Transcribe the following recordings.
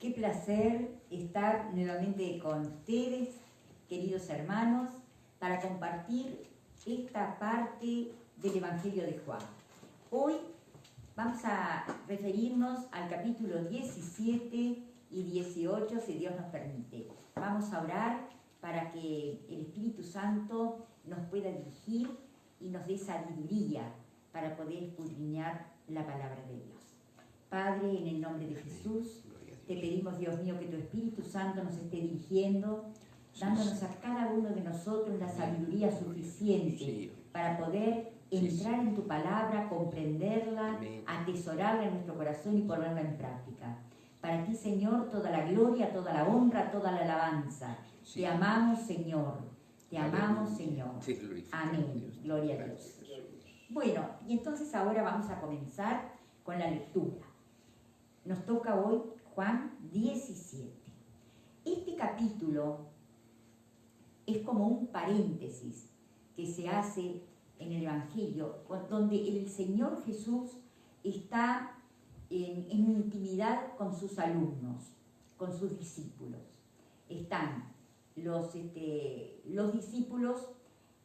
Qué placer estar nuevamente con ustedes, queridos hermanos, para compartir esta parte del Evangelio de Juan. Hoy vamos a referirnos al capítulo 17 y 18, si Dios nos permite. Vamos a orar para que el Espíritu Santo nos pueda dirigir y nos dé sabiduría para poder escudriñar la palabra de Dios. Padre, en el nombre de Jesús, te pedimos, Dios mío, que tu Espíritu Santo nos esté dirigiendo, dándonos a cada uno de nosotros la sabiduría suficiente para poder entrar en tu palabra, comprenderla, atesorarla en nuestro corazón y ponerla en práctica. Para ti, Señor, toda la gloria, toda la honra, toda la alabanza. Te amamos, Señor. Te amamos, Señor. Amén. Gloria a Dios. Bueno, y entonces ahora vamos a comenzar con la lectura. Nos toca hoy Juan 17. Este capítulo es como un paréntesis que se hace en el Evangelio, donde el Señor Jesús está en intimidad con sus alumnos, con sus discípulos. Están los discípulos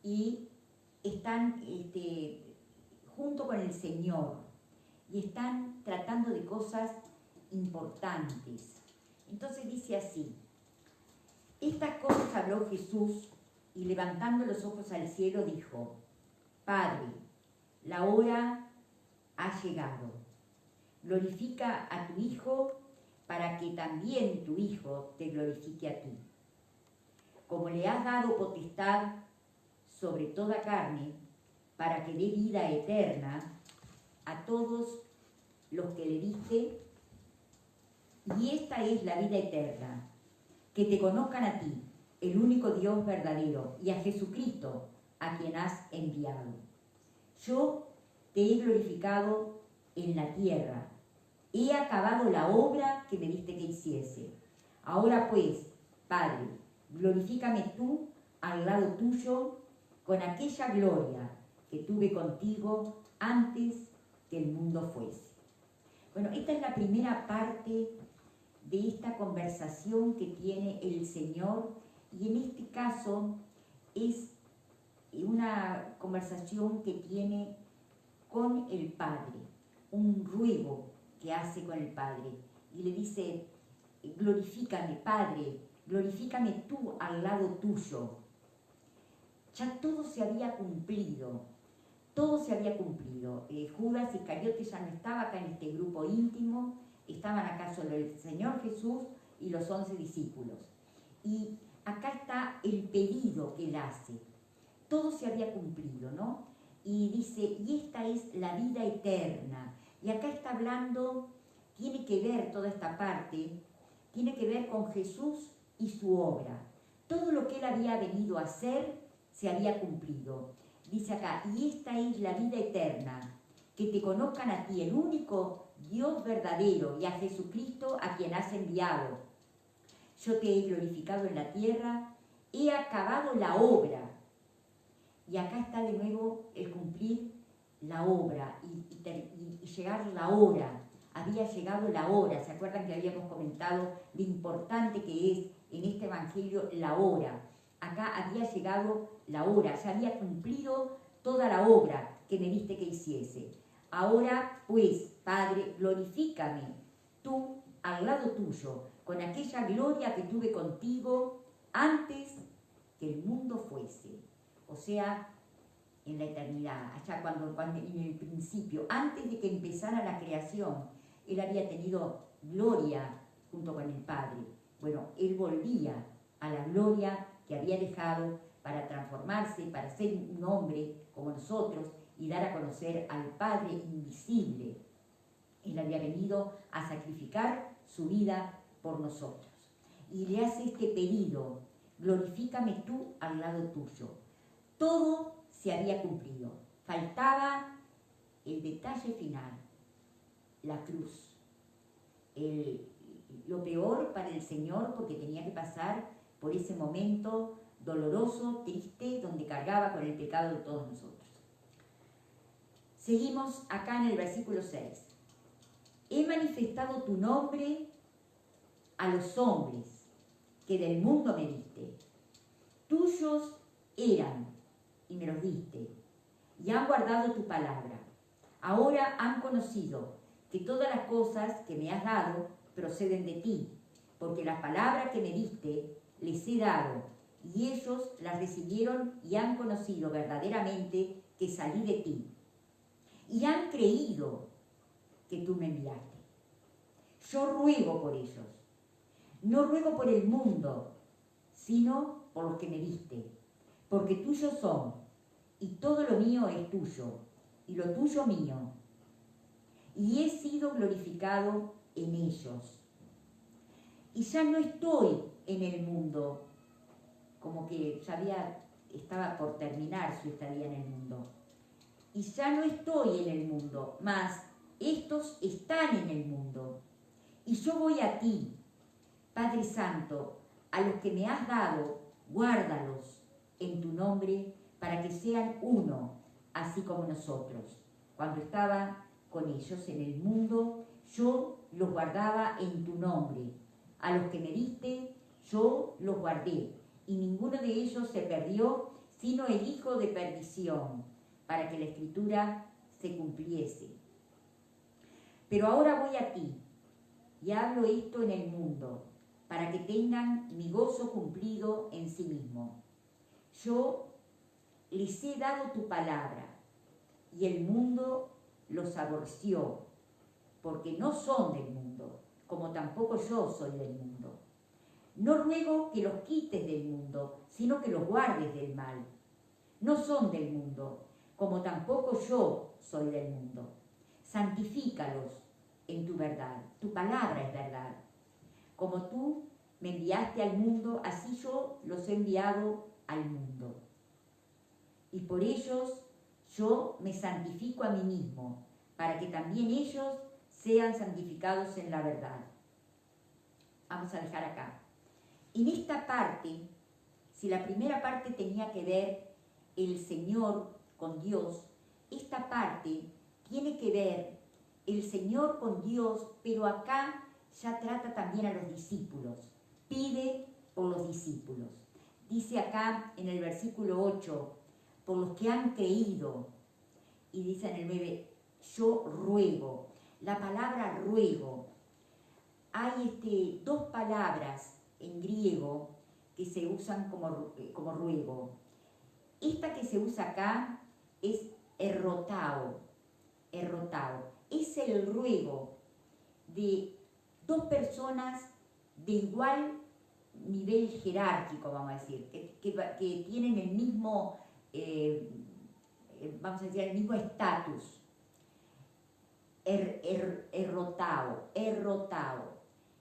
y están junto con el Señor y están tratando de cosas importantes. Entonces dice así: estas cosas habló Jesús y levantando los ojos al cielo dijo: Padre, la hora ha llegado. Glorifica a tu Hijo para que también tu Hijo te glorifique a ti. Como le has dado potestad sobre toda carne para que dé vida eterna a todos los que le diste, y esta es la vida eterna, que te conozcan a ti, el único Dios verdadero, y a Jesucristo, a quien has enviado. Yo te he glorificado en la tierra, he acabado la obra que me diste que hiciese. Ahora pues, Padre, glorifícame tú al lado tuyo con aquella gloria que tuve contigo antes que el mundo fuese. Bueno, esta es la primera parte de esta conversación que tiene el Señor, y en este caso es una conversación que tiene con el Padre, un ruego que hace con el Padre, y le dice: glorifícame, Padre, glorifícame tú al lado tuyo. Ya todo se había cumplido, todo se había cumplido. Judas Iscariote ya no estaba acá en este grupo íntimo, estaban acá solo el Señor Jesús y los 11 discípulos. Y acá está el pedido que él hace. Todo se había cumplido, ¿no? Y dice: y esta es la vida eterna. Y acá está hablando, tiene que ver toda esta parte, tiene que ver con Jesús y su obra. Todo lo que él había venido a hacer se había cumplido. Dice acá: y esta es la vida eterna, que te conozcan a ti, el único Dios verdadero, y a Jesucristo, a quien has enviado. Yo te he glorificado en la tierra, he acabado la obra. Y acá está de nuevo el cumplir la obra y llegar la hora. Había llegado la hora. ¿Se acuerdan que habíamos comentado lo importante que es en este Evangelio la hora? Acá había llegado la hora, ya había cumplido toda la obra que me diste que hiciese. Ahora pues, Padre, glorifícame tú al lado tuyo, con aquella gloria que tuve contigo antes que el mundo fuese. O sea, en la eternidad, allá cuando en el principio, antes de que empezara la creación, él había tenido gloria junto con el Padre. Bueno, él volvía a la gloria que había dejado para transformarse, para ser un hombre como nosotros y dar a conocer al Padre invisible. Él había venido a sacrificar su vida por nosotros. Y le hace este pedido: glorifícame tú al lado tuyo. Todo se había cumplido. Faltaba el detalle final, la cruz. Lo peor para el Señor, porque tenía que pasar por ese momento doloroso, triste, donde cargaba con el pecado de todos nosotros. Seguimos acá en el versículo 6. He manifestado tu nombre a los hombres que del mundo me diste. Tuyos eran y me los diste, y han guardado tu palabra. Ahora han conocido que todas las cosas que me has dado proceden de ti, porque las palabras que me diste les he dado, y ellos las recibieron y han conocido verdaderamente que salí de ti. Y han creído que tú me enviaste. Yo ruego por ellos. No ruego por el mundo, sino por los que me diste, porque tuyos son, y todo lo mío es tuyo, y lo tuyo mío. Y he sido glorificado en ellos. Y ya no estoy en el mundo, como que ya estaba por terminar su estadía en el mundo. Y ya no estoy en el mundo, mas estos están en el mundo. Y yo voy a ti, Padre Santo, a los que me has dado, guárdalos en tu nombre, para que sean uno, así como nosotros. Cuando estaba con ellos en el mundo, yo los guardaba en tu nombre. A los que me diste, yo los guardé, y ninguno de ellos se perdió, sino el hijo de perdición, para que la Escritura se cumpliese. Pero ahora voy a ti, y hablo esto en el mundo, para que tengan mi gozo cumplido en sí mismo. Yo les he dado tu palabra, y el mundo los aborreció, porque no son del mundo, como tampoco yo soy del mundo. No ruego que los quites del mundo, sino que los guardes del mal. No son del mundo, como tampoco yo soy del mundo. Santifícalos en tu verdad. Tu palabra es verdad. Como tú me enviaste al mundo, así yo los he enviado al mundo. Y por ellos yo me santifico a mí mismo, para que también ellos sean santificados en la verdad. Vamos a dejar acá. En esta parte, si la primera parte tenía que ver el Señor con Dios, esta parte tiene que ver el Señor con Dios, pero acá ya trata también a los discípulos. Pide por los discípulos. Dice acá en el versículo 8, por los que han creído. Y dice en el 9, yo ruego. La palabra ruego, hay dos palabras en griego que se usan como ruego. Esta que se usa acá es errotao. Es el ruego de dos personas de igual nivel jerárquico, vamos a decir, que tienen el mismo, vamos a decir, el mismo estatus. Errotao.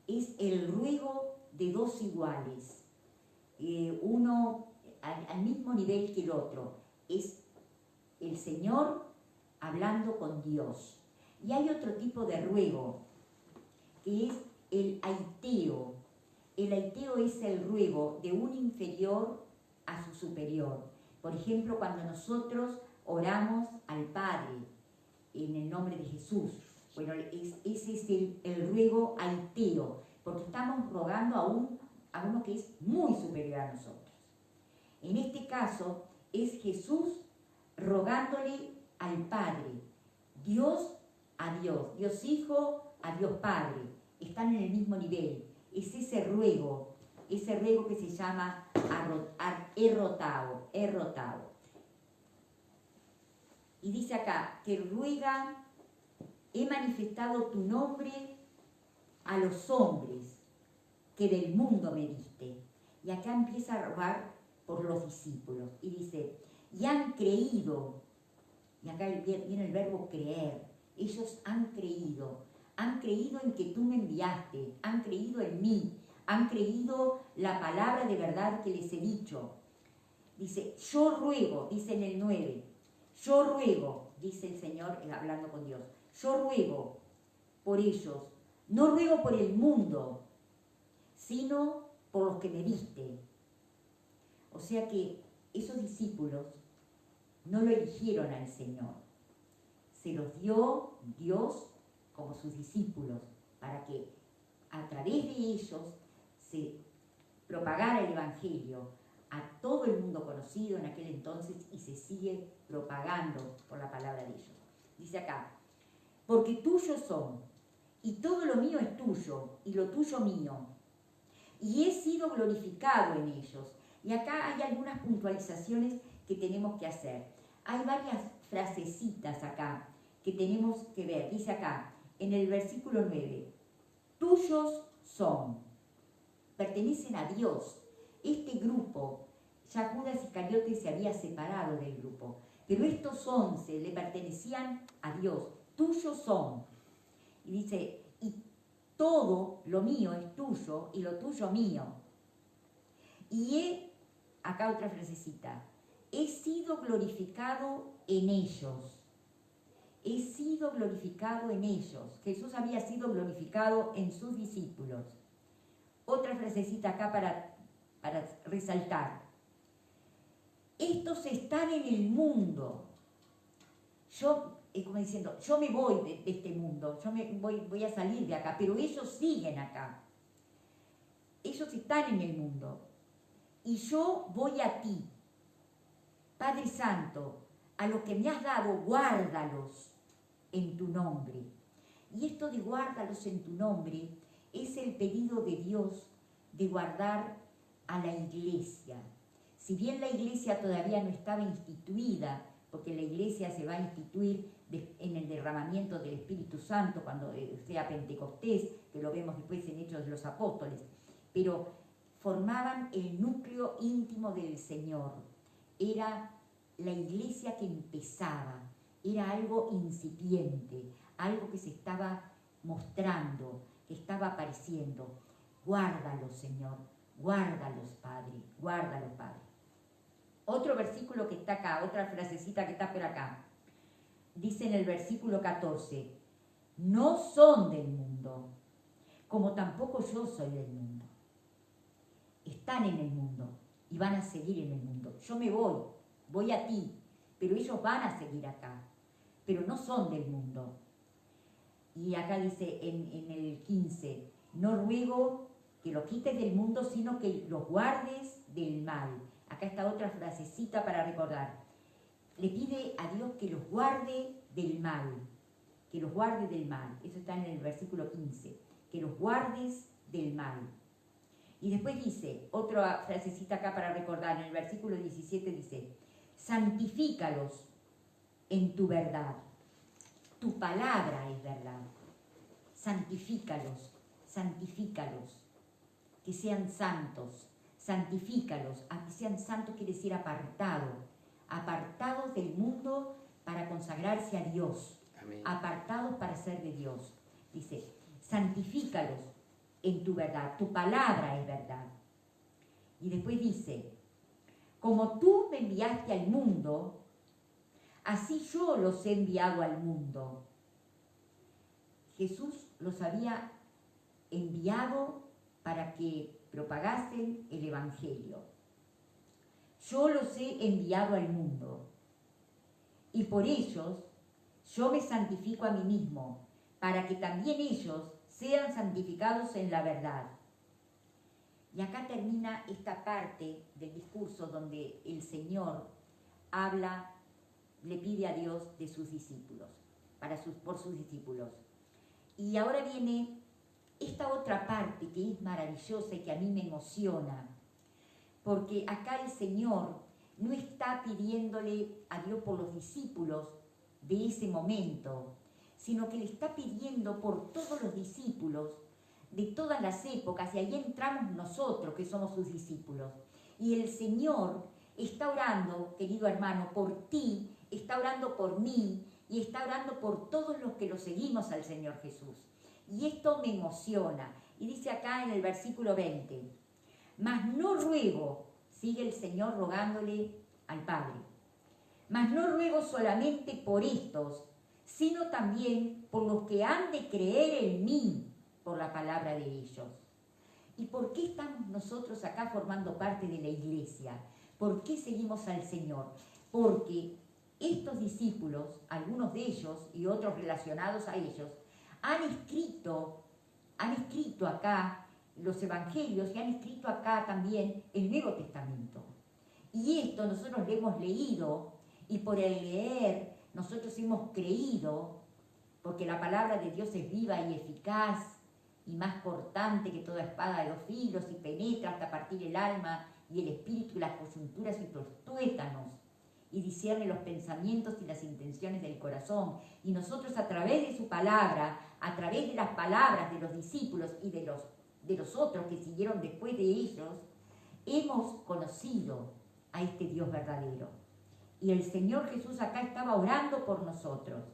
Es el ruego de dos iguales, uno al mismo nivel que el otro. Es el Señor hablando con Dios. Y hay otro tipo de ruego, que es el aiteo. El aiteo es el ruego de un inferior a su superior. Por ejemplo, cuando nosotros oramos al Padre en el nombre de Jesús, bueno, ese es el ruego aiteo, porque estamos rogando a uno que es muy superior a nosotros. En este caso es Jesús rogándole al Padre, Dios a Dios, Dios Hijo a Dios Padre, están en el mismo nivel. Es ese ruego que se llama errotao. Y dice acá que ruega, he manifestado tu nombre a los hombres que del mundo me diste. Y acá empieza a rogar por los discípulos. Y dice, y han creído, y acá viene el verbo creer. Ellos han creído en que tú me enviaste, han creído en mí, han creído la palabra de verdad que les he dicho. Dice, yo ruego, dice en el 9, yo ruego, dice el Señor hablando con Dios, yo ruego por ellos, no ruego por el mundo, sino por los que me diste. O sea que esos discípulos no lo eligieron al Señor, se los dio Dios como sus discípulos, para que a través través de ellos se propagara el Evangelio a todo el mundo conocido en aquel entonces y se sigue propagando por la palabra de ellos. Dice acá, porque tuyos son, y todo lo mío es tuyo, y lo tuyo mío, y he sido glorificado en ellos. Y acá hay algunas puntualizaciones que tenemos que hacer. Hay varias frasecitas acá que tenemos que ver. Dice acá, en el versículo 9, tuyos son, pertenecen a Dios. Este grupo, ya Judas Iscariote se había separado del grupo, pero estos 11 le pertenecían a Dios, tuyos son. Y dice, y todo lo mío es tuyo y lo tuyo mío. Y acá otra frasecita, he sido glorificado en ellos. He sido glorificado en ellos. Jesús había sido glorificado en sus discípulos. Otra frasecita acá para resaltar. Estos están en el mundo. Yo, como diciendo, yo me voy de este mundo, voy a salir de acá, pero ellos siguen acá. Ellos están en el mundo. Y yo voy a ti. Padre Santo, a los que me has dado, guárdalos en tu nombre. Y esto de guárdalos en tu nombre es el pedido de Dios de guardar a la iglesia. Si bien la iglesia todavía no estaba instituida, porque la iglesia se va a instituir en el derramamiento del Espíritu Santo cuando sea Pentecostés, que lo vemos después en Hechos de los Apóstoles, pero formaban el núcleo íntimo del Señor. Era la iglesia que empezaba, era algo incipiente, algo que se estaba mostrando, que estaba apareciendo. Guárdalos, Señor, guárdalos, Padre, guárdalos, Padre. Otro versículo que está acá, otra frasecita que está por acá, dice en el versículo 14, no son del mundo, como tampoco yo soy del mundo. Están en el mundo y van a seguir en el mundo. Yo me voy a ti, pero ellos van a seguir acá, pero no son del mundo. Y acá dice en el 15, no ruego que los quites del mundo, sino que los guardes del mal. Acá está otra frasecita para recordar. Le pide a Dios que los guarde del mal, que los guarde del mal. Eso está en el versículo 15, que los guardes del mal. Y después dice, otra frasecita acá para recordar, en el versículo 17 dice, santifícalos en tu verdad. Tu palabra es verdad. Santifícalos, santifícalos, que sean santos, santifícalos. A que sean santos quiere decir apartados del mundo para consagrarse a Dios. Amén. Apartados para ser de Dios. Dice, santifícalos en tu verdad, tu palabra es verdad. Y después dice, como tú me enviaste al mundo, así yo los he enviado al mundo. Jesús los había enviado para que propagasen el Evangelio. Yo los he enviado al mundo y por ellos yo me santifico a mí mismo, para que también ellos sean santificados en la verdad. Y acá termina esta parte del discurso donde el Señor habla, le pide a Dios de sus discípulos, por sus discípulos. Y ahora viene esta otra parte que es maravillosa y que a mí me emociona, porque acá el Señor no está pidiéndole a Dios por los discípulos de ese momento, sino que le está pidiendo por todos los discípulos de todas las épocas, y ahí entramos nosotros que somos sus discípulos. Y el Señor está orando, querido hermano, por ti, está orando por mí, y está orando por todos los que lo seguimos al Señor Jesús. Y esto me emociona. Y dice acá en el versículo 20, mas no ruego, sigue el Señor rogándole al Padre, mas no ruego solamente por estos, sino también por los que han de creer en mí por la palabra de ellos. ¿Y por qué estamos nosotros acá formando parte de la iglesia? ¿Por qué seguimos al Señor? Porque estos discípulos, algunos de ellos y otros relacionados a ellos, han escrito han escrito acá los evangelios y han escrito acá también el Nuevo Testamento. Y esto nosotros lo hemos leído y por el leer nosotros hemos creído, porque la palabra de Dios es viva y eficaz y más cortante que toda espada de 2 filos y penetra hasta partir el alma y el espíritu y las coyunturas y los tuétanos y discierne los pensamientos y las intenciones del corazón. Y nosotros a través de su palabra, a través de las palabras de los discípulos y de los otros que siguieron después de ellos, hemos conocido a este Dios verdadero. Y el Señor Jesús acá estaba orando por nosotros.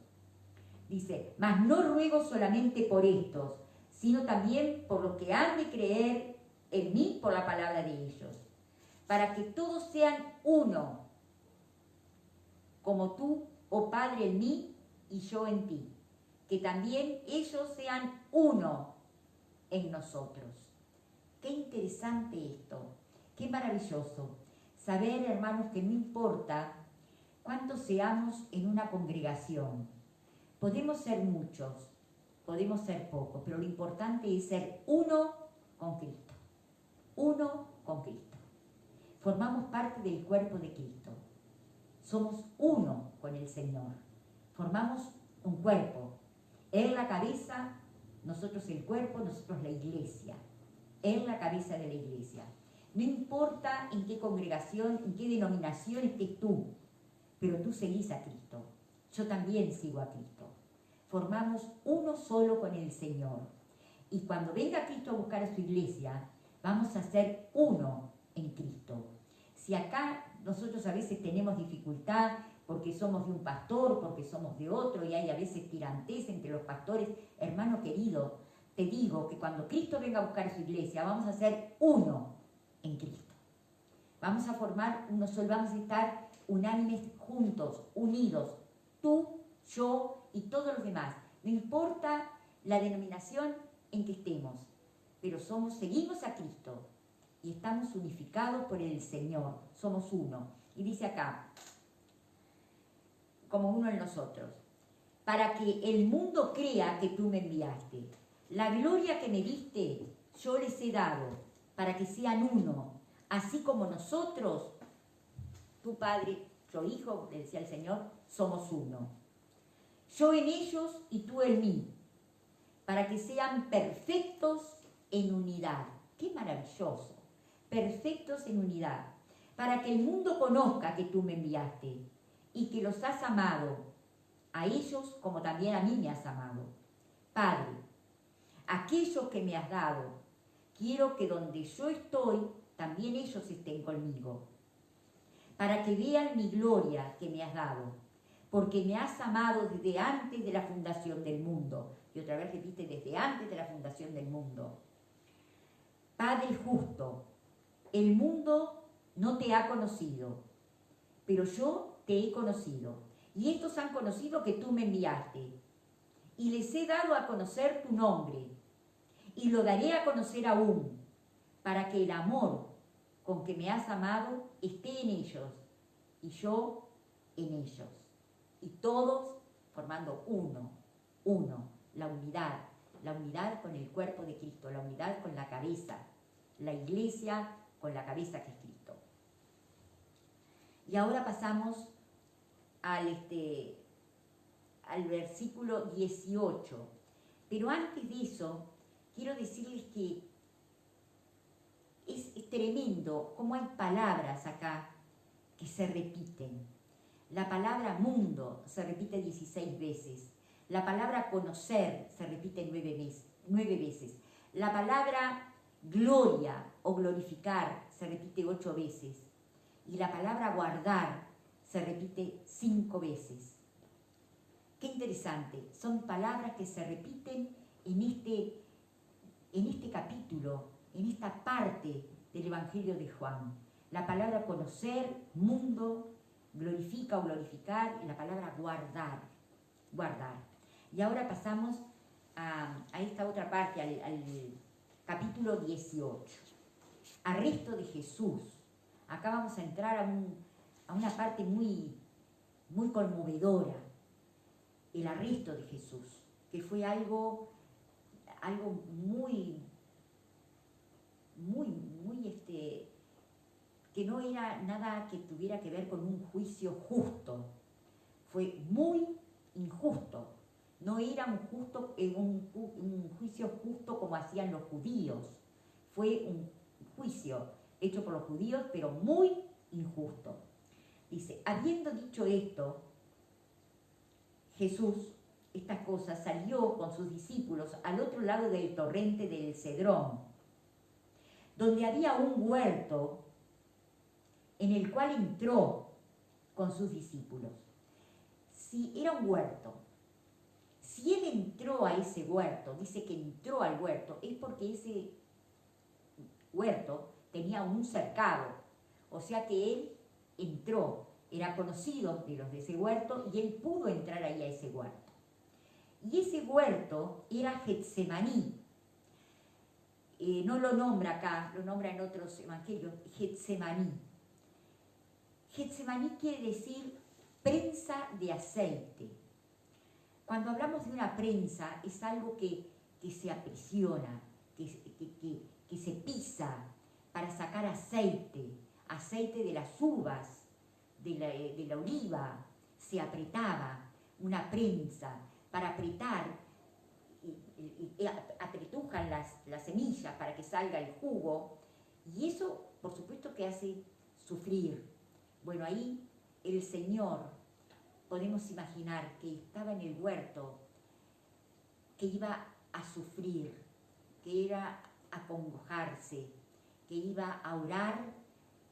Dice, mas no ruego solamente por estos, sino también por los que han de creer en mí por la palabra de ellos, para que todos sean uno, como tú, oh Padre, en mí y yo en ti, que también ellos sean uno en nosotros. Qué interesante esto, qué maravilloso. Saber, hermanos, que no importa cuántos seamos en una congregación, podemos ser muchos, podemos ser pocos, pero lo importante es ser uno con Cristo. Uno con Cristo. Formamos parte del cuerpo de Cristo. Somos uno con el Señor. Formamos un cuerpo. Él la cabeza, nosotros el cuerpo, nosotros la iglesia. Él la cabeza de la iglesia. No importa en qué congregación, en qué denominación estés tú, pero tú seguís a Cristo. Yo también sigo a Cristo. Formamos uno solo con el Señor. Y cuando venga Cristo a buscar a su iglesia, vamos a ser uno en Cristo. Si acá nosotros a veces tenemos dificultad porque somos de un pastor, porque somos de otro, y hay a veces tirantez entre los pastores, hermano querido, te digo que cuando Cristo venga a buscar a su iglesia, vamos a ser uno en Cristo. Vamos a formar uno solo, vamos a estar unánimes juntos, unidos, tú, yo y todos los demás. No importa la denominación en que estemos, pero seguimos a Cristo y estamos unificados por el Señor, somos uno. Y dice acá, como uno en nosotros, para que el mundo crea que tú me enviaste. La gloria que me diste, yo les he dado, para que sean uno, así como nosotros, tu Padre, yo Hijo, le decía el Señor, somos uno. Yo en ellos y tú en mí, para que sean perfectos en unidad. ¡Qué maravilloso! Perfectos en unidad, para que el mundo conozca que tú me enviaste y que los has amado, a ellos como también a mí me has amado. Padre, aquellos que me has dado, quiero que donde yo estoy, también ellos estén conmigo, para que vean mi gloria que me has dado, porque me has amado desde antes de la fundación del mundo. Y otra vez repite, desde antes de la fundación del mundo. Padre justo, el mundo no te ha conocido, pero yo te he conocido. Y estos han conocido que tú me enviaste. Y les he dado a conocer tu nombre. Y lo daré a conocer aún, para que el amor con que me has amado esté en ellos, y yo en ellos. Y todos formando uno, la unidad con el cuerpo de Cristo, la unidad con la cabeza, la iglesia con la cabeza que es Cristo. Y ahora pasamos al versículo 18. Pero antes de eso, quiero decirles que es tremendo cómo hay palabras acá que se repiten. La palabra mundo se repite 16 veces. La palabra conocer se repite 9 veces. La palabra gloria o glorificar se repite 8 veces. Y la palabra guardar se repite 5 veces. Qué interesante. Son palabras que se repiten en este capítulo, en esta parte del Evangelio de Juan. La palabra conocer, mundo, glorifica o glorificar, y la palabra guardar. Y ahora pasamos a esta otra parte, al capítulo 18. Arresto de Jesús. Acá vamos a entrar a una parte muy, muy conmovedora. El arresto de Jesús, que fue algo algo muy, que no era nada que tuviera que ver con un juicio justo. Fue muy injusto. No era un juicio justo como hacían los judíos. Fue un juicio hecho por los judíos, pero muy injusto. Dice, habiendo dicho esto, Jesús, estas cosas, salió con sus discípulos al otro lado del torrente del Cedrón, donde había un huerto en el cual entró con sus discípulos. Si era un huerto, si él entró a ese huerto, dice que entró al huerto, es porque ese huerto tenía un cercado, o sea que él entró, era conocido de los de ese huerto y él pudo entrar ahí a ese huerto. Y ese huerto era Getsemaní. No lo nombra acá, lo nombra en otros evangelios, Getsemaní. Getsemaní quiere decir prensa de aceite. Cuando hablamos de una prensa es algo que se aprisiona, que se pisa para sacar aceite de las uvas, de la oliva, se apretaba una prensa para apretar, y apretujan las semillas para que salga el jugo, y eso por supuesto que hace sufrir. Bueno, ahí el Señor, podemos imaginar que estaba en el huerto, que iba a sufrir, que iba a congojarse, que iba a orar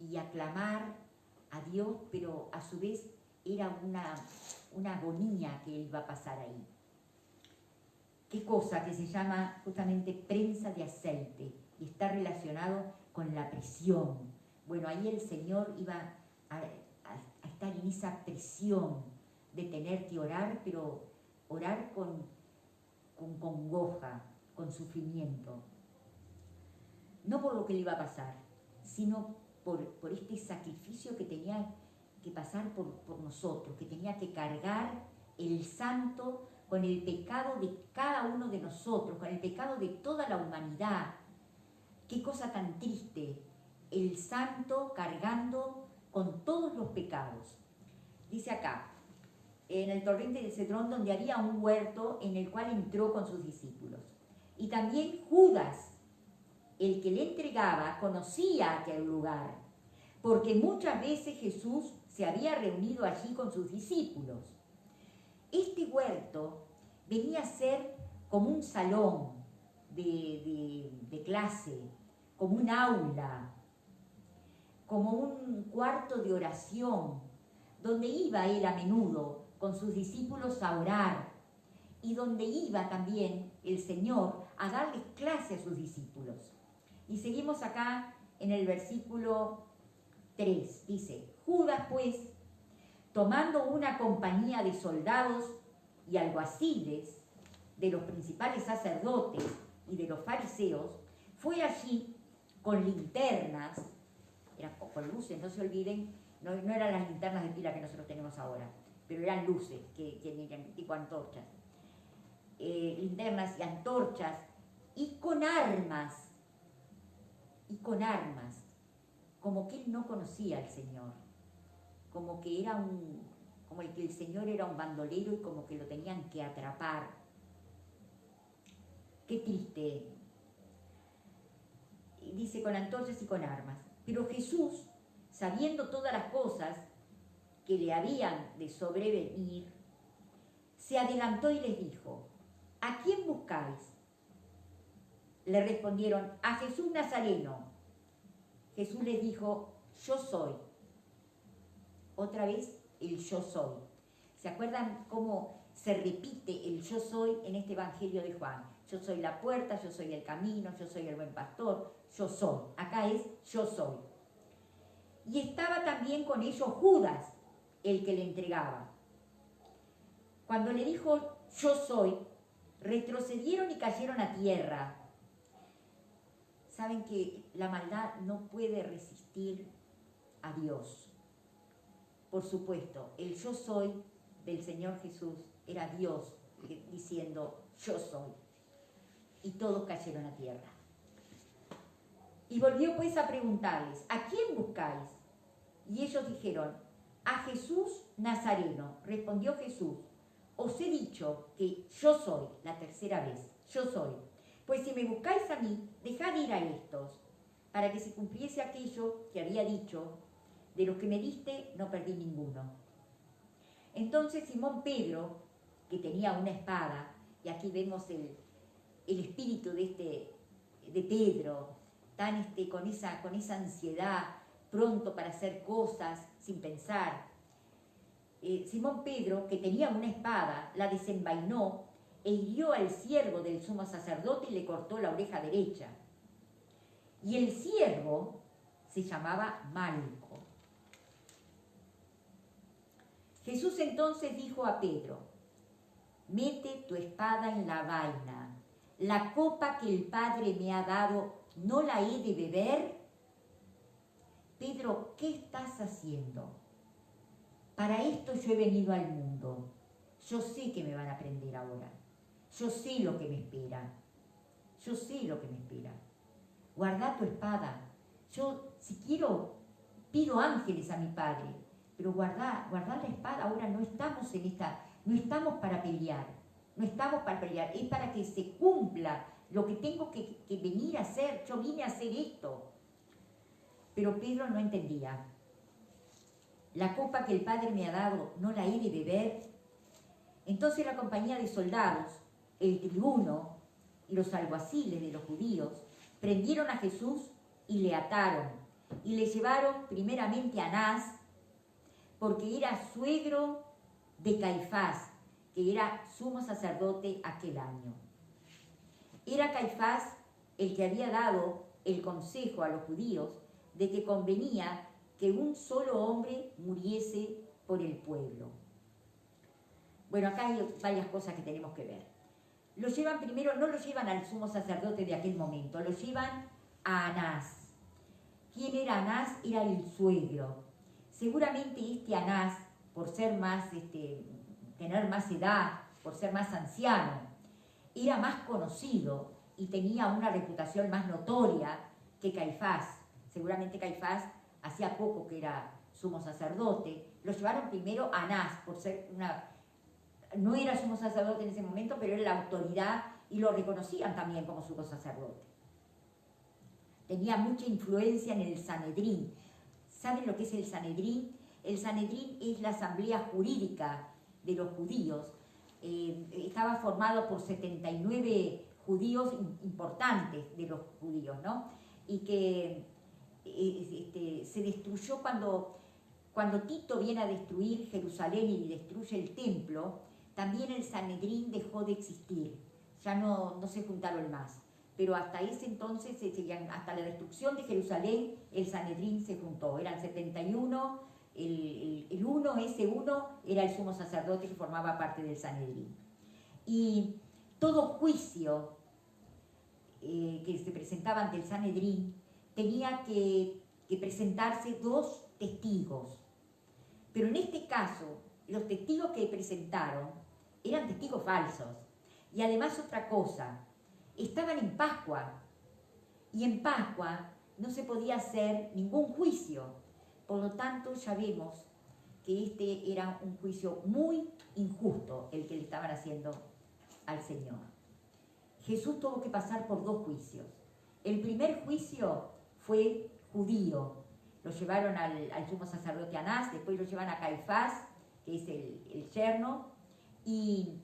y a clamar a Dios, pero a su vez era una agonía que iba a pasar ahí. ¿Qué cosa? Que se llama justamente prensa de aceite y está relacionado con la presión. Bueno, ahí el Señor iba a estar en esa presión de tener que orar, pero orar con congoja, con sufrimiento. No por lo que le iba a pasar, sino por este sacrificio que tenía que pasar por nosotros, que tenía que cargar el santo con el pecado de cada uno de nosotros, con el pecado de toda la humanidad. Qué cosa tan triste, el santo cargando con todos los pecados. Dice acá, en el torrente del Cedrón, donde había un huerto en el cual entró con sus discípulos. Y también Judas, el que le entregaba, conocía aquel lugar, porque muchas veces Jesús se había reunido allí con sus discípulos. Este huerto venía a ser como un salón de clase, como un aula, como un cuarto de oración, donde iba él a menudo con sus discípulos a orar, y donde iba también el Señor a darles clase a sus discípulos. Y seguimos acá en el versículo 3, dice, Judas pues, tomando una compañía de soldados y alguaciles, de los principales sacerdotes y de los fariseos, fue allí con linternas, con luces, no se olviden, no eran las linternas de pila que nosotros tenemos ahora, pero eran luces, que eran tipo antorchas, linternas y antorchas, y con armas, como que él no conocía al Señor, como que como el que el Señor era un bandolero y como que lo tenían que atrapar. Qué triste. Dice, con antorchas y con armas. Pero Jesús, sabiendo todas las cosas que le habían de sobrevenir, se adelantó y les dijo, ¿a quién buscáis? Le respondieron, a Jesús Nazareno. Jesús les dijo, yo soy. Otra vez, el yo soy. ¿Se acuerdan cómo se repite el yo soy en este Evangelio de Juan? Yo soy la puerta, yo soy el camino, yo soy el buen pastor, yo soy. Acá es yo soy. Y estaba también con ellos Judas, el que le entregaba. Cuando le dijo yo soy, retrocedieron y cayeron a tierra. Saben que la maldad no puede resistir a Dios. Por supuesto, el yo soy del Señor Jesús era Dios diciendo yo soy. y todos cayeron a tierra. Y volvió pues a preguntarles, ¿a quién buscáis? Y ellos dijeron, a Jesús Nazareno. Respondió Jesús, os he dicho que yo soy, la tercera vez, yo soy. Pues si me buscáis a mí, dejad ir a estos, para que se cumpliese aquello que había dicho, de los que me diste no perdí ninguno. Entonces Simón Pedro, que tenía una espada, y aquí vemos el espíritu de Pedro, tan con esa ansiedad, pronto para hacer cosas sin pensar. Simón Pedro, que tenía una espada, la desenvainó e hirió al siervo del sumo sacerdote y le cortó la oreja derecha. Y el siervo se llamaba Malco. Jesús entonces dijo a Pedro, mete tu espada en la vaina. La copa que el Padre me ha dado, ¿no la he de beber? Pedro, ¿qué estás haciendo? Para esto yo he venido al mundo. Yo sé que me van a prender ahora. Yo sé lo que me espera. Yo sé lo que me espera. Guarda tu espada. Yo, si quiero, pido ángeles a mi Padre. Pero guardar la espada. Ahora no estamos no estamos para pelear. No estamos para pelear. Es para que se cumpla lo que tengo que venir a hacer. Yo vine a hacer esto. Pero Pedro no entendía. La copa que el Padre me ha dado, ¿no la he de beber? Entonces la compañía de soldados, el tribuno y los alguaciles de los judíos prendieron a Jesús y le ataron y le llevaron primeramente a Anás, porque era suegro de Caifás, que era sumo sacerdote aquel año. Era Caifás el que había dado el consejo a los judíos de que convenía que un solo hombre muriese por el pueblo. Bueno, acá hay varias cosas que tenemos que ver. Lo llevan primero, no lo llevan al sumo sacerdote de aquel momento, lo llevan a Anás. ¿Quién era Anás? Era el suegro. Seguramente este Anás, por ser más, tener más edad, por ser más anciano, era más conocido y tenía una reputación más notoria que Caifás. Seguramente Caifás hacía poco que era sumo sacerdote. Lo llevaron primero a Anás, por ser no era sumo sacerdote en ese momento, pero era la autoridad y lo reconocían también como sumo sacerdote. Tenía mucha influencia en el Sanedrín. ¿Saben lo que es el Sanedrín? El Sanedrín es la asamblea jurídica de los judíos. Estaba formado por 79 judíos importantes de los judíos, ¿no? Y que se destruyó cuando Tito viene a destruir Jerusalén y destruye el templo. También el Sanedrín dejó de existir, ya no se juntaron más. Pero hasta ese entonces, hasta la destrucción de Jerusalén, el Sanedrín se juntó. Eran 71, ese uno era el sumo sacerdote que formaba parte del Sanedrín. Y todo juicio que se presentaba ante el Sanedrín tenía que presentarse 2 testigos. Pero en este caso, los testigos que presentaron eran testigos falsos. Y además otra cosa, estaban en Pascua. Y en Pascua no se podía hacer ningún juicio. Por lo tanto, ya vemos que este era un juicio muy injusto el que le estaban haciendo al Señor. Jesús tuvo que pasar por 2 juicios. El primer juicio fue judío. Lo llevaron al sumo sacerdote Anás, después lo llevan a Caifás, que es el yerno, y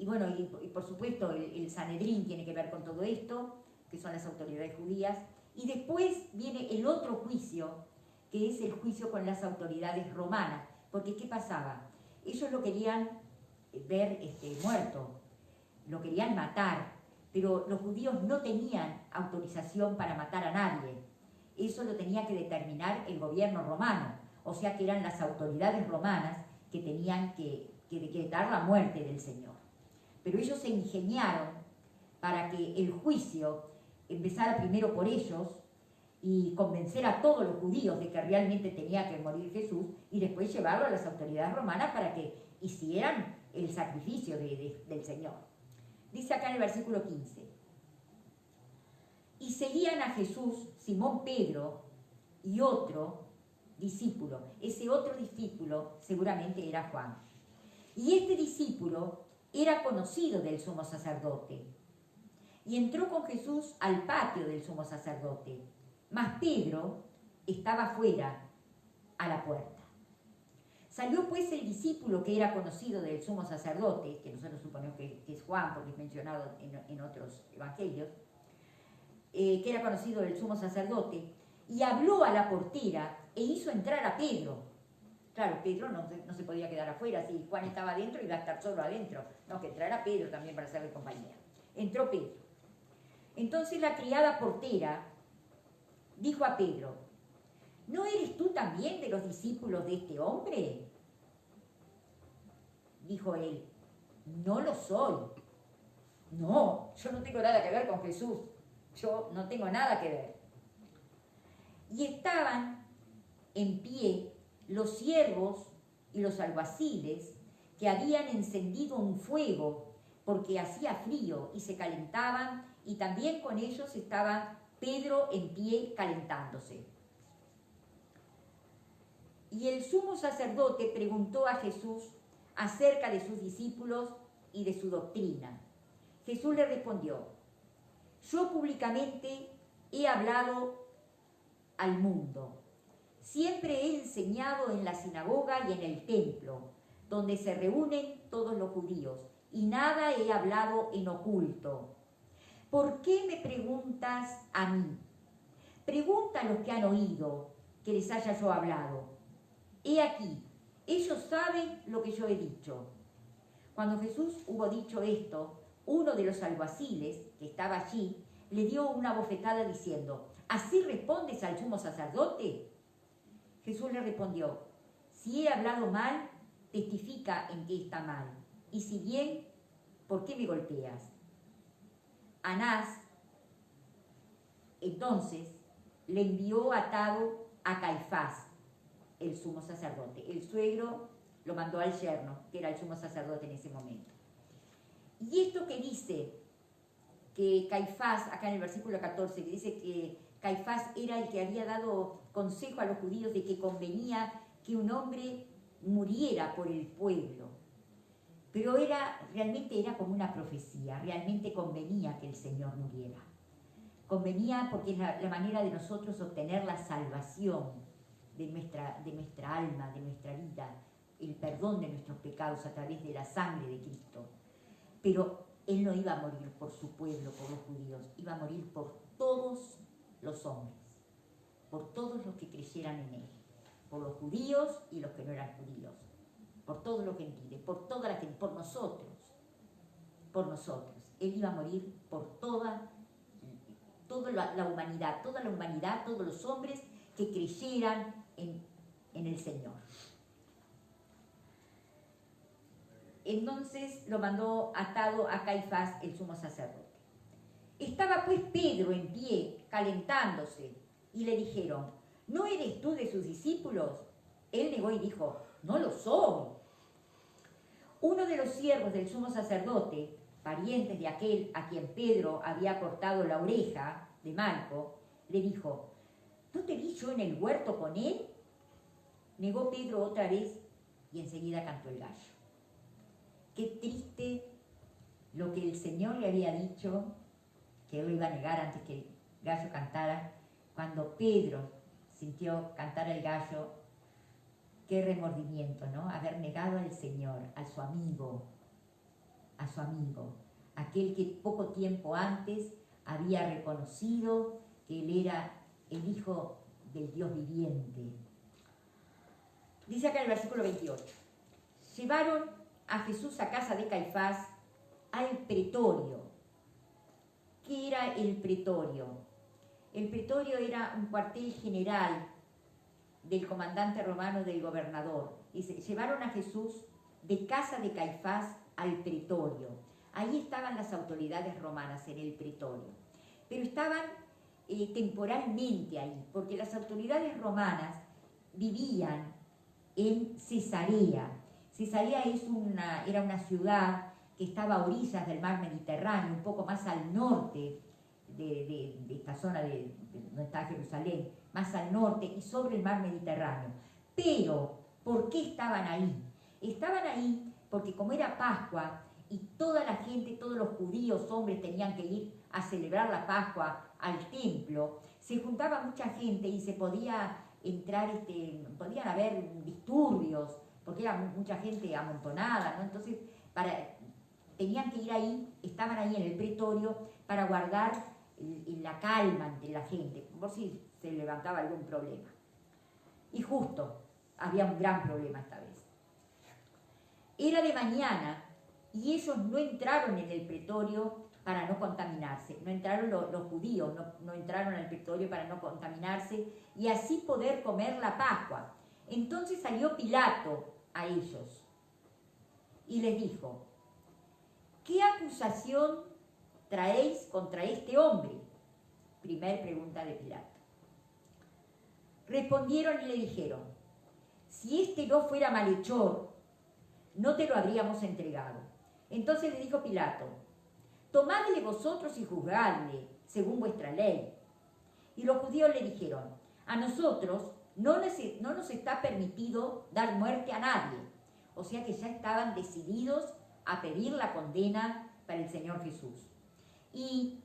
bueno, y por supuesto el Sanedrín tiene que ver con todo esto, que son las autoridades judías, y después viene el otro juicio, que es el juicio con las autoridades romanas, porque ¿qué pasaba? Ellos lo querían ver muerto, lo querían matar, pero los judíos no tenían autorización para matar a nadie. Eso lo tenía que determinar el gobierno romano, o sea que eran las autoridades romanas que tenían que decretar la muerte del Señor. Pero ellos se ingeniaron para que el juicio empezara primero por ellos y convencer a todos los judíos de que realmente tenía que morir Jesús y después llevarlo a las autoridades romanas para que hicieran el sacrificio del Señor. Dice acá en el versículo 15. Y seguían a Jesús Simón Pedro y otro discípulo. Ese otro discípulo seguramente era Juan. Y este discípulo era conocido del sumo sacerdote. Y entró con Jesús al patio del sumo sacerdote. Mas Pedro estaba fuera, a la puerta. Salió pues el discípulo que era conocido del sumo sacerdote, que nosotros suponemos que es Juan, porque es mencionado en otros evangelios, que era conocido del sumo sacerdote, y habló a la portera e hizo entrar a Pedro. Claro, Pedro no se podía quedar afuera, si Juan estaba adentro iba a estar solo adentro, no, que entrara Pedro también para hacerle compañía. Entró Pedro. Entonces la criada portera dijo a Pedro: ¿no eres tú también de los discípulos de este hombre? Dijo él: no lo soy. No, yo no tengo nada que ver con Jesús. Yo no tengo nada que ver. Y estaban en pie los siervos y los alguaciles que habían encendido un fuego porque hacía frío y se calentaban, y también con ellos estaba Pedro en pie calentándose. Y el sumo sacerdote preguntó a Jesús acerca de sus discípulos y de su doctrina. Jesús le respondió: yo públicamente he hablado al mundo. Siempre he enseñado en la sinagoga y en el templo, donde se reúnen todos los judíos, y nada he hablado en oculto. ¿Por qué me preguntas a mí? Pregunta a los que han oído que les haya yo hablado. He aquí, ellos saben lo que yo he dicho. Cuando Jesús hubo dicho esto, uno de los alguaciles que estaba allí le dio una bofetada diciendo: ¿así respondes al sumo sacerdote? Jesús le respondió: si he hablado mal, testifica en qué está mal. Y si bien, ¿por qué me golpeas? Anás entonces le envió atado a Caifás, el sumo sacerdote. El suegro lo mandó al yerno, que era el sumo sacerdote en ese momento. Y esto que dice que Caifás, acá en el versículo 14, que dice que Caifás era el que había dado consejo a los judíos de que convenía que un hombre muriera por el pueblo. Pero realmente era como una profecía, realmente convenía que el Señor muriera. Convenía porque es la manera de nosotros obtener la salvación de nuestra alma, de nuestra vida, el perdón de nuestros pecados a través de la sangre de Cristo. Pero Él no iba a morir por su pueblo, por los judíos, iba a morir por todos los hombres, por todos los que creyeran en Él, por los judíos y los que no eran judíos, por todos los gentiles, por toda la gente, por nosotros. Él iba a morir por toda la humanidad, todos los hombres que creyeran en el Señor. Entonces lo mandó atado a Caifás, el sumo sacerdote. Estaba pues Pedro en pie, calentándose, y le dijeron: ¿no eres tú de sus discípulos? Él negó y dijo: no lo soy. Uno de los siervos del sumo sacerdote, parientes de aquel a quien Pedro había cortado la oreja, de Malco, le dijo: ¿no te vi yo en el huerto con él? Negó Pedro otra vez y enseguida cantó el gallo. Qué triste lo que el Señor le había dicho, que él lo iba a negar antes que el gallo cantara. Cuando Pedro sintió cantar el gallo, qué remordimiento, ¿no? Haber negado al Señor, a su amigo, aquel que poco tiempo antes había reconocido que él era el Hijo del Dios viviente. Dice acá en el versículo 28, llevaron a Jesús a casa de Caifás al pretorio. ¿Qué era el pretorio? El pretorio era un cuartel general del comandante romano, del gobernador. Dice, llevaron a Jesús de casa de Caifás al pretorio. Ahí estaban las autoridades romanas, en el pretorio. Pero estaban temporalmente ahí, porque las autoridades romanas vivían en Cesarea. Cesarea era una ciudad que estaba a orillas del mar Mediterráneo, un poco más al norte de esta zona donde está Jerusalén, más al norte y sobre el mar Mediterráneo. Pero, ¿por qué estaban ahí? Estaban ahí porque como era Pascua y toda la gente, todos los judíos, hombres, tenían que ir a celebrar la Pascua al templo, se juntaba mucha gente y se podía entrar, podían haber disturbios, porque era mucha gente amontonada, ¿no? Entonces, tenían que ir ahí, estaban ahí en el pretorio para guardar la calma entre la gente, por si se levantaba algún problema. Y justo, había un gran problema esta vez. Era de mañana y ellos no entraron en el pretorio para no contaminarse. No entraron los judíos, no entraron al pretorio para no contaminarse y así poder comer la Pascua. Entonces salió Pilato a ellos y les dijo: ¿qué acusación traéis contra este hombre? Primer pregunta de Pilato. Respondieron y le dijeron: si este no fuera malhechor, no te lo habríamos entregado. Entonces le dijo Pilato: tomadle vosotros y juzgadle según vuestra ley. Y los judíos le dijeron: a nosotros no nos está permitido dar muerte a nadie. O sea que ya estaban decididos a pedir la condena para el Señor Jesús. Y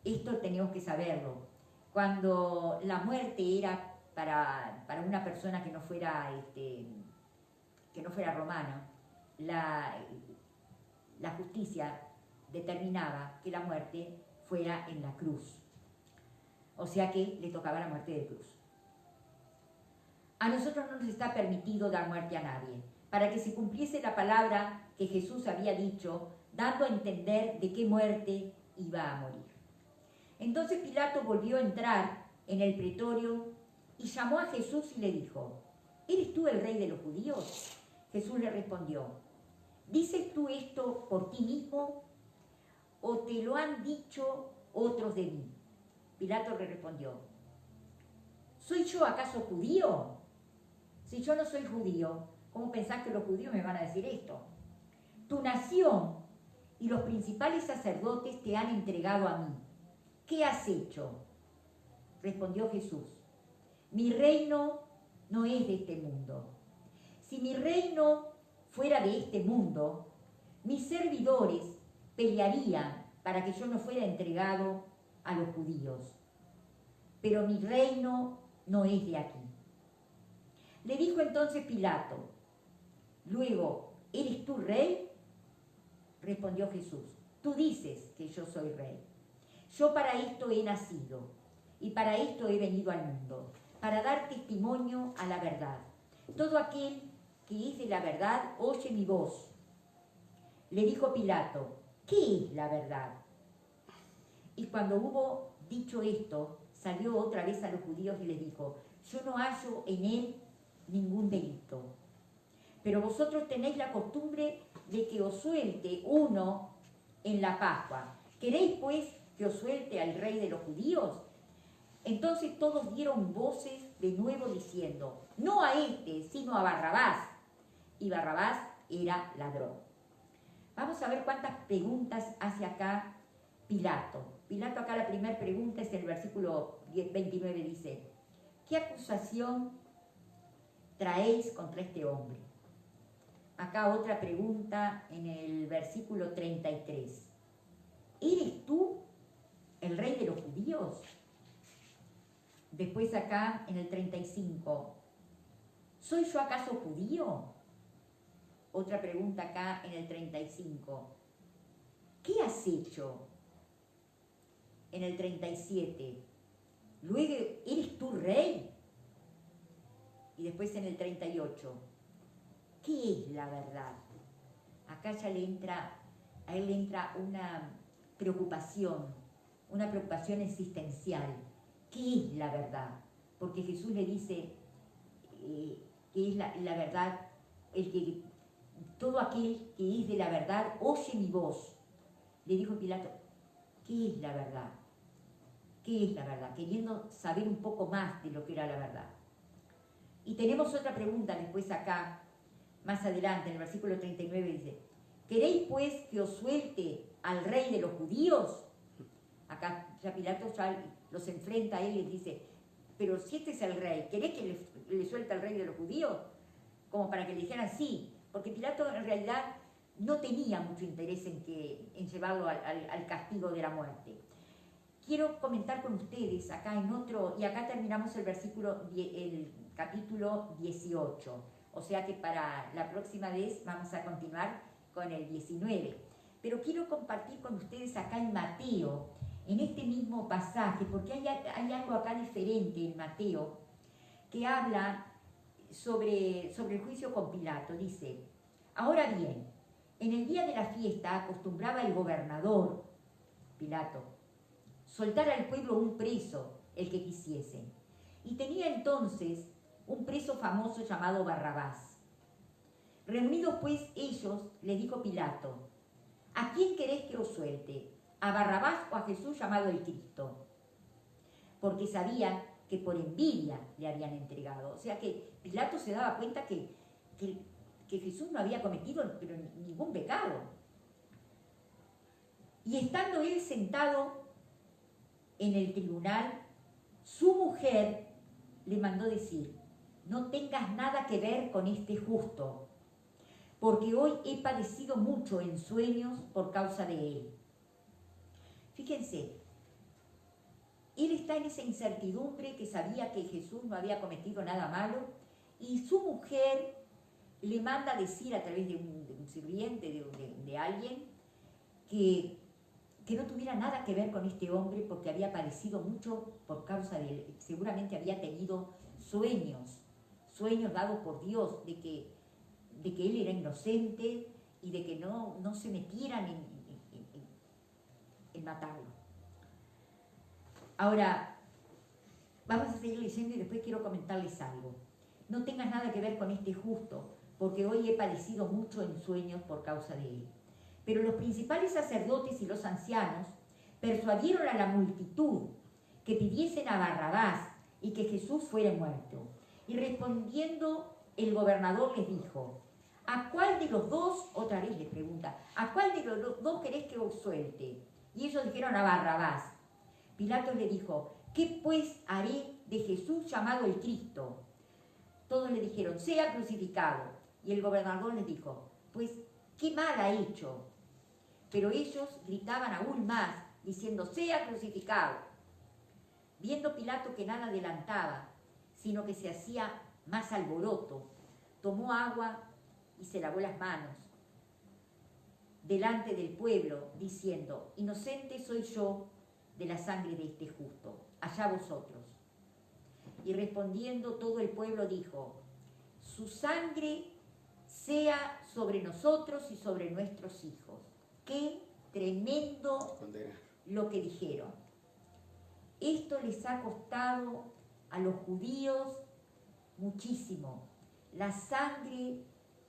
esto tenemos que saberlo. Cuando la muerte era para una persona que no fuera romana, la justicia determinaba que la muerte fuera en la cruz. O sea que le tocaba la muerte de cruz. A nosotros no nos está permitido dar muerte a nadie, para que se cumpliese la palabra que Jesús había dicho, dando a entender de qué muerte iba a morir. Entonces Pilato volvió a entrar en el pretorio y llamó a Jesús y le dijo: ¿eres tú el rey de los judíos? Jesús le respondió: ¿dices tú esto por ti mismo o te lo han dicho otros de mí? Pilato le respondió: ¿soy yo acaso judío? Si yo no soy judío, ¿cómo pensás que los judíos me van a decir esto? Tu nación y los principales sacerdotes te han entregado a mí. ¿Qué has hecho? Respondió Jesús: mi reino no es de este mundo. Si mi reino fuera de este mundo, mis servidores pelearían para que yo no fuera entregado a los judíos. Pero mi reino no es de aquí. Le dijo entonces Pilato: luego, ¿eres tú rey? Respondió Jesús: tú dices que yo soy rey. Yo para esto he nacido y para esto he venido al mundo, para dar testimonio a la verdad. Todo aquel que es de la verdad oye mi voz. Le dijo Pilato: ¿qué es la verdad? Y cuando hubo dicho esto, salió otra vez a los judíos y les dijo: yo no hallo en él ningún delito. Pero vosotros tenéis la costumbre de que os suelte uno en la Pascua. ¿Queréis pues que os suelte al rey de los judíos? Entonces todos dieron voces de nuevo diciendo: no a este, sino a Barrabás. Y Barrabás era ladrón. Vamos a ver cuántas preguntas hace acá Pilato. Pilato acá la primera pregunta es el versículo 29, dice: ¿qué acusación traéis contra este hombre? Acá otra pregunta en el versículo 33. ¿Eres tú el rey de los judíos? Después acá en el 35. ¿Soy yo acaso judío? Otra pregunta acá en el 35. ¿Qué has hecho? En el 37. Luego, ¿eres tú rey? Y después en el 38. ¿Qué es la verdad? Acá ya a él le entra una preocupación existencial. ¿Qué es la verdad? Porque Jesús le dice que es la verdad, todo aquel que es de la verdad oye mi voz. Le dijo Pilato: ¿qué es la verdad? ¿Qué es la verdad? Queriendo saber un poco más de lo que era la verdad. Y tenemos otra pregunta después acá, más adelante, en el versículo 39 dice: ¿Queréis pues que os suelte al rey de los judíos? Acá ya Pilato ya los enfrenta a él y les dice, pero si este es el rey, ¿querés que le suelte al rey de los judíos? Como para que le dijeran sí, porque Pilato en realidad no tenía mucho interés en llevarlo al castigo de la muerte. Quiero comentar con ustedes acá en otro, y acá terminamos el capítulo 18, o sea que para la próxima vez vamos a continuar con el 19. Pero quiero compartir con ustedes acá en Mateo, en este mismo pasaje, porque hay algo acá diferente en Mateo, que habla sobre el juicio con Pilato. Dice, ahora bien, en el día de la fiesta acostumbraba el gobernador, Pilato, soltar al pueblo un preso, el que quisiese. Y tenía entonces un preso famoso llamado Barrabás. Reunidos pues ellos, le dijo Pilato, ¿a quién queréis que os suelte? ¿A Barrabás o a Jesús llamado el Cristo? Porque sabían que por envidia le habían entregado. O sea que Pilato se daba cuenta que Jesús no había cometido pero ningún pecado. Y estando él sentado en el tribunal, su mujer le mandó decir, no tengas nada que ver con este justo, porque hoy he padecido mucho en sueños por causa de él. Fíjense, él está en esa incertidumbre, que sabía que Jesús no había cometido nada malo, y su mujer le manda decir a través de un sirviente, de alguien, que no tuviera nada que ver con este hombre porque había padecido mucho por causa de él. Seguramente había tenido sueños dados por Dios de que él era inocente y de que no se metieran en matarlo. Ahora, vamos a seguir leyendo y después quiero comentarles algo. No tengas nada que ver con este justo, porque hoy he padecido mucho en sueños por causa de él. Pero los principales sacerdotes y los ancianos persuadieron a la multitud que pidiesen a Barrabás y que Jesús fuera muerto. Y respondiendo el gobernador les dijo, ¿a cuál de los dos, otra vez les pregunta, ¿a cuál de los dos querés que os suelte? Y ellos dijeron a Barrabás. Pilato le dijo, ¿qué pues haré de Jesús llamado el Cristo? Todos le dijeron, sea crucificado. Y el gobernador les dijo, pues, ¿qué mal ha hecho? Pero ellos gritaban aún más, diciendo, sea crucificado. Viendo Pilato que nada adelantaba, sino que se hacía más alboroto, tomó agua y se lavó las manos delante del pueblo, diciendo, inocente soy yo de la sangre de este justo, allá vosotros. Y respondiendo todo el pueblo dijo, su sangre sea sobre nosotros y sobre nuestros hijos. Qué tremendo lo que dijeron. Esto les ha costado a los judíos muchísimo. La sangre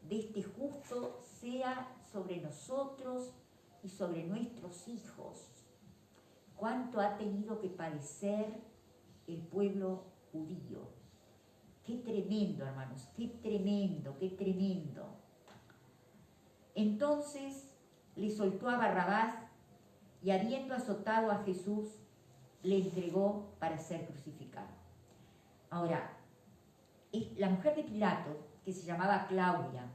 de este justo sea sobre nosotros y sobre nuestros hijos. ¿Cuánto ha tenido que padecer el pueblo judío? Qué tremendo, hermanos, qué tremendo, qué tremendo. Entonces le soltó a Barrabás y habiendo azotado a Jesús, le entregó para ser crucificado. Ahora, la mujer de Pilato, que se llamaba Claudia,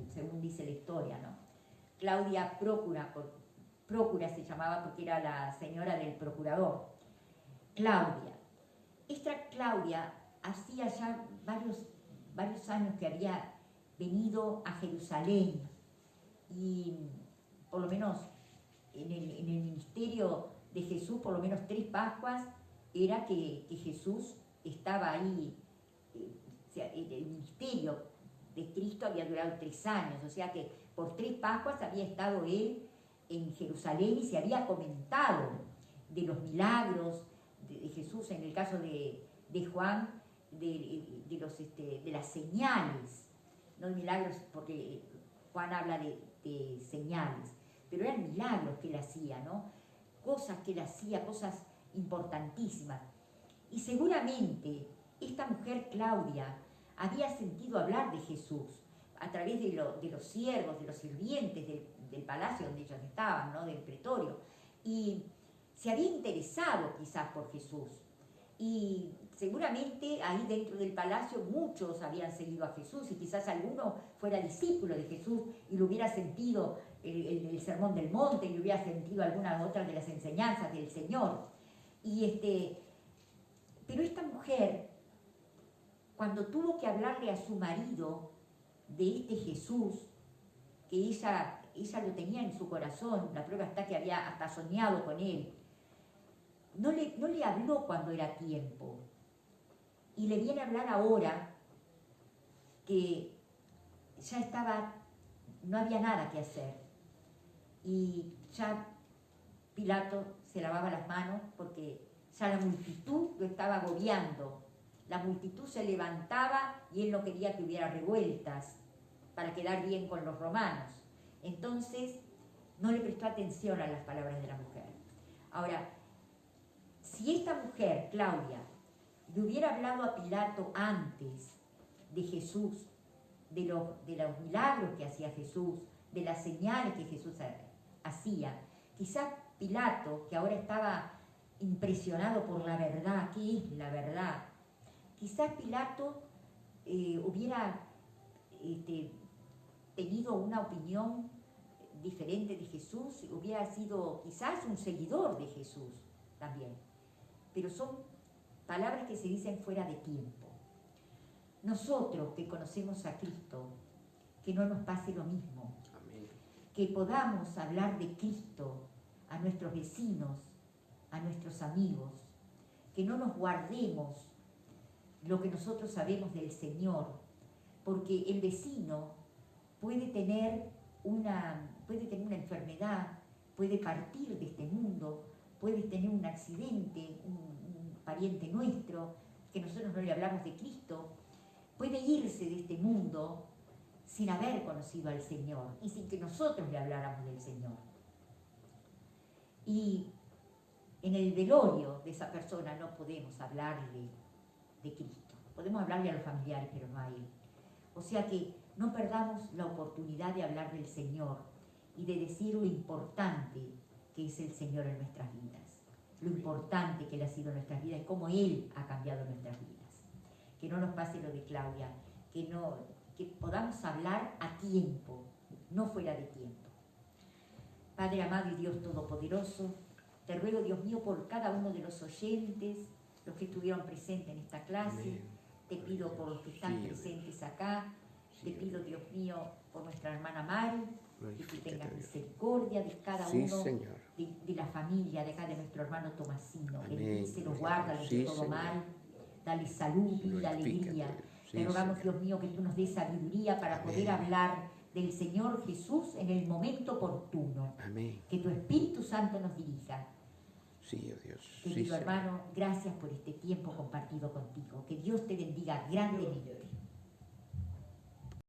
según dice la historia, ¿no? Claudia Prócura se llamaba porque era la señora del procurador. Claudia. Esta Claudia hacía ya varios años que había venido a Jerusalén y por lo menos en el ministerio de Jesús, por lo menos 3 Pascuas, era que Jesús estaba ahí. O sea, el ministerio de Cristo había durado 3 años, o sea que por 3 Pascuas había estado él en Jerusalén y se había comentado de los milagros de Jesús, en el caso de Juan, de las señales, no de milagros, porque Juan habla de señales, pero eran milagros que él hacía, ¿no? Cosas que él hacía, cosas importantísimas. Y seguramente esta mujer Claudia había sentido hablar de Jesús, a través de los siervos, de los sirvientes del palacio donde ellos estaban, ¿no? Del pretorio, y se había interesado quizás por Jesús. Y seguramente ahí dentro del palacio muchos habían seguido a Jesús, y quizás alguno fuera discípulo de Jesús y lo hubiera sentido el sermón del monte, y lo hubiera sentido alguna otra de las enseñanzas del Señor. Pero esta mujer, cuando tuvo que hablarle a su marido de este Jesús, que ella lo tenía en su corazón, la prueba está que había hasta soñado con él, no le habló cuando era tiempo, y le viene a hablar ahora que ya no había nada que hacer, y ya Pilato se lavaba las manos porque ya la multitud lo estaba agobiando. La multitud se levantaba y él no quería que hubiera revueltas para quedar bien con los romanos. Entonces no le prestó atención a las palabras de la mujer. Ahora, si esta mujer, Claudia, le hubiera hablado a Pilato antes de Jesús, de los milagros que hacía Jesús, de las señales que Jesús hacía, quizás Pilato, que ahora estaba impresionado por la verdad, ¿qué es la verdad? Quizás Pilato hubiera tenido una opinión diferente de Jesús, hubiera sido quizás un seguidor de Jesús también. Pero son palabras que se dicen fuera de tiempo. Nosotros que conocemos a Cristo, que no nos pase lo mismo. Amén. Que podamos hablar de Cristo a nuestros vecinos, a nuestros amigos, que no nos guardemos lo que nosotros sabemos del Señor, porque el vecino puede tener una enfermedad, puede partir de este mundo, puede tener un accidente, un pariente nuestro, que nosotros no le hablamos de Cristo, puede irse de este mundo sin haber conocido al Señor y sin que nosotros le habláramos del Señor. Y en el velorio de esa persona no podemos hablarle de Cristo. Podemos hablarle a los familiares, pero no a Él. O sea que no perdamos la oportunidad de hablar del Señor y de decir lo importante que es el Señor en nuestras vidas, lo importante que Él ha sido en nuestras vidas y cómo Él ha cambiado nuestras vidas. Que no nos pase lo de Claudia, que podamos hablar a tiempo, no fuera de tiempo. Padre amado y Dios todopoderoso, te ruego, Dios mío, por cada uno de los oyentes, los que estuvieron presentes en esta clase. Amén. Te pido por los que están presentes acá. Te pido, Dios mío, por nuestra hermana Mari, que tú tengas misericordia de cada uno de la familia, de acá de nuestro hermano Tomasino. Bendícelo, guárdalo de todo mal, dale salud, vida, alegría. Te rogamos, Dios mío, que tú nos des sabiduría para poder hablar del Señor Jesús en el momento oportuno. Amén. Que tu Espíritu Santo nos dirija. Sí, oh Dios. Querido hermano, gracias por este tiempo compartido contigo. Que Dios te bendiga grandemente.